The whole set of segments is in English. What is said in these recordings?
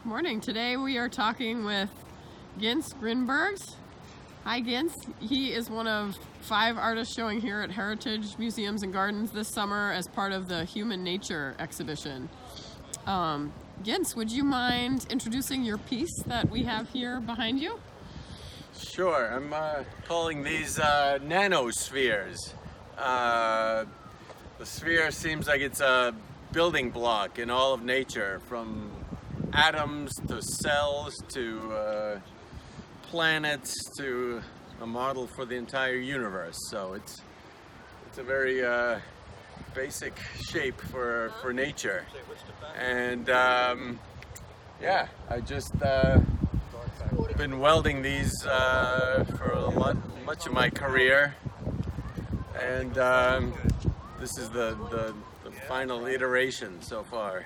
Morning. Today we are talking with Gints Grinbergs. Hi Gints. He is one of 5 artists showing here at Heritage Museums and Gardens this summer as part of the Human Nature exhibition. Gints, would you mind introducing your piece that we have here behind you? Sure. I'm calling these Nanospheres. The sphere seems like it's a building block in all of nature, from atoms to cells to planets to a model for the entire universe. So it's a very basic shape for nature. And yeah, I just been welding these for much of my career, and this is the final iteration so far.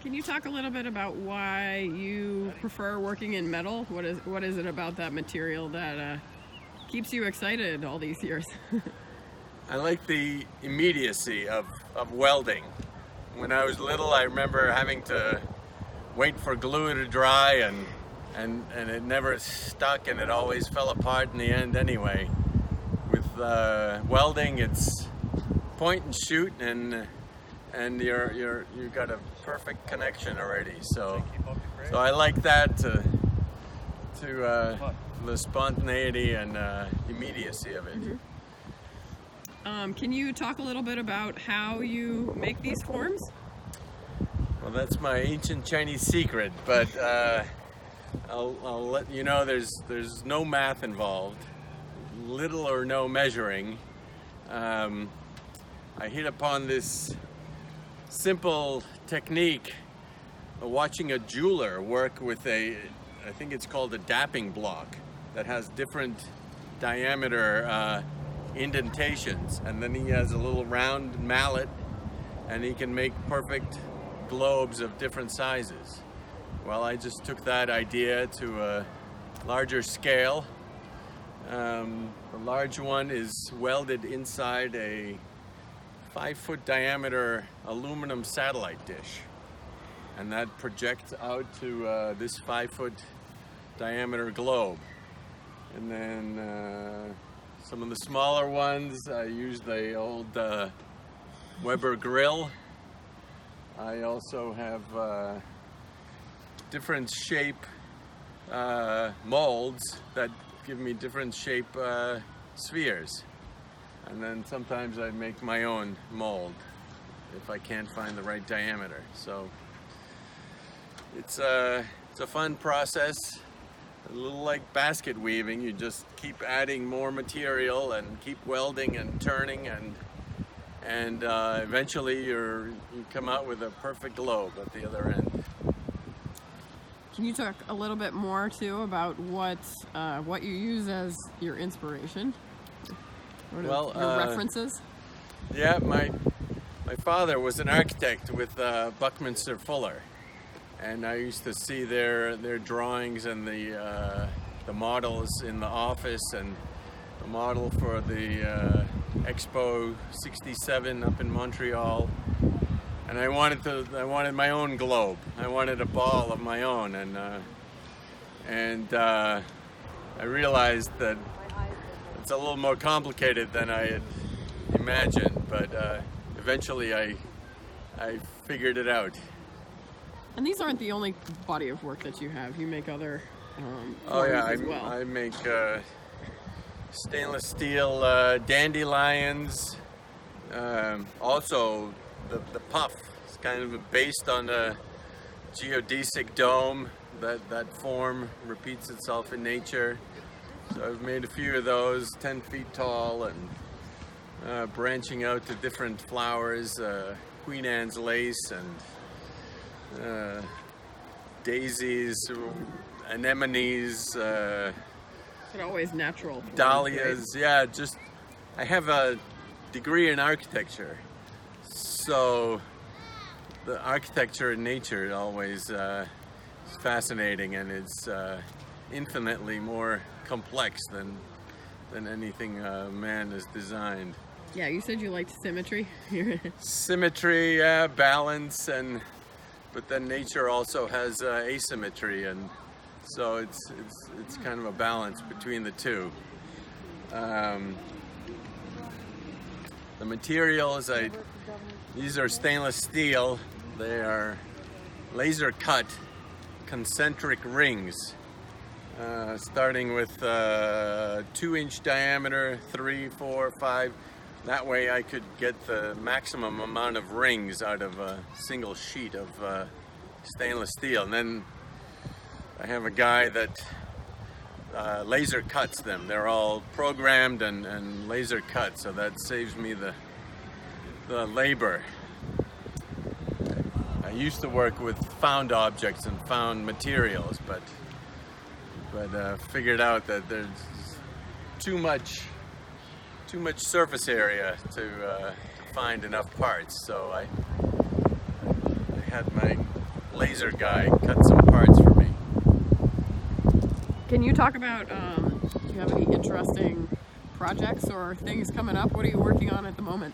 Can you talk a little bit about why you prefer working in metal? What is it about that material that keeps you excited all these years? I like the immediacy of welding. When I was little, I remember having to wait for glue to dry, and it never stuck, and it always fell apart in the end anyway. With welding, it's point and shoot, and you got a perfect connection already. So I like that to the spontaneity and immediacy of it. Mm-hmm. Can you talk a little bit about how you make these forms? Well, that's my ancient Chinese secret, but I'll let you know there's no math involved, little or no measuring. I hit upon this simple technique of watching a jeweler work with I think it's called a dapping block, that has different diameter indentations, and then he has a little round mallet, and he can make perfect globes of different sizes. Well, I just took that idea to a larger scale. The large one is welded inside a 5-foot diameter aluminum satellite dish, and that projects out to this 5-foot diameter globe. And then some of the smaller ones, I used the old Weber grill. I also have different shape molds that give me different shape spheres. And then sometimes I make my own mold if I can't find the right diameter. So it's a fun process, a little like basket weaving. You just keep adding more material and keep welding and turning, and eventually you come out with a perfect globe at the other end. Can you talk a little bit more too about what you use as your inspiration? Your references? Yeah, my father was an architect with Buckminster Fuller, and I used to see their drawings and the models in the office, and the model for the Expo 67 up in Montreal. And I wanted my own globe. I wanted a ball of my own, and I realized that it's a little more complicated than I had imagined, but eventually I figured it out. And these aren't the only body of work that you have. You make other oh yeah, as well. I make stainless steel dandelions. Also, the puff is kind of based on a geodesic dome. That form repeats itself in nature. So I've made a few of those, 10 feet tall, and branching out to different flowers, Queen Anne's lace, and daisies, anemones, But always natural. dahlias. Right? Yeah, I have a degree in architecture, so the architecture in nature always is fascinating, and it's infinitely more complex than anything man has designed. Yeah, you said you liked symmetry. Symmetry, balance, and but then nature also has asymmetry, and so it's kind of a balance between the two. The materials, these are stainless steel. They are laser cut concentric rings, starting with 2-inch diameter, 3, 4, 5. That way I could get the maximum amount of rings out of a single sheet of stainless steel. And then I have a guy that laser cuts them. They're all programmed and laser cut, so that saves me the labor. I used to work with found objects and found materials, but figured out that there's too much surface area to find enough parts. So I had my laser guy cut some parts for me. Can you talk about, do you have any interesting projects or things coming up? What are you working on at the moment?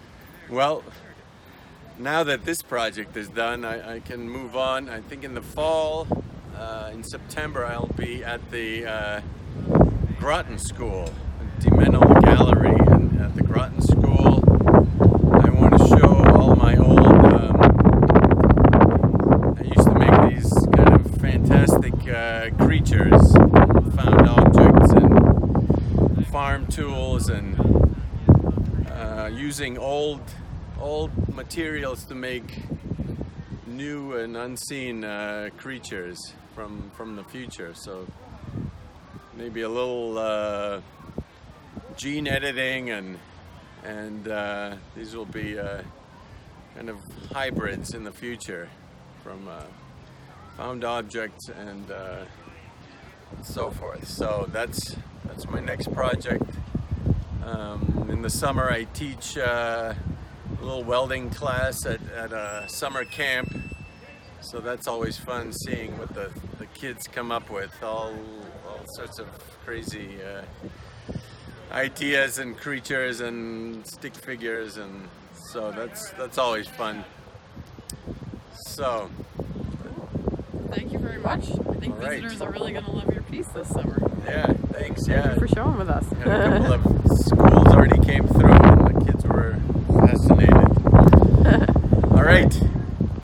Well, now that this project is done, I can move on. I think in the fall, in September, I'll be at the Groton School, the Menno Gallery, and at the Groton School. I want to show all my old, I used to make these kind of fantastic creatures, found objects and farm tools, and using old materials to make new and unseen creatures from the future. So maybe a little gene editing, and these will be kind of hybrids in the future from found objects and so forth. So that's my next project. In the summer I teach a little welding class at a summer camp, so that's always fun seeing what the kids come up with, all sorts of crazy ideas and creatures and stick figures, and so that's always fun. So thank you very much. I think visitors are really going to love your piece this summer. Yeah, thanks. Yeah, thank you for showing with us. And a couple of schools already came through and the kids were fascinated. All right.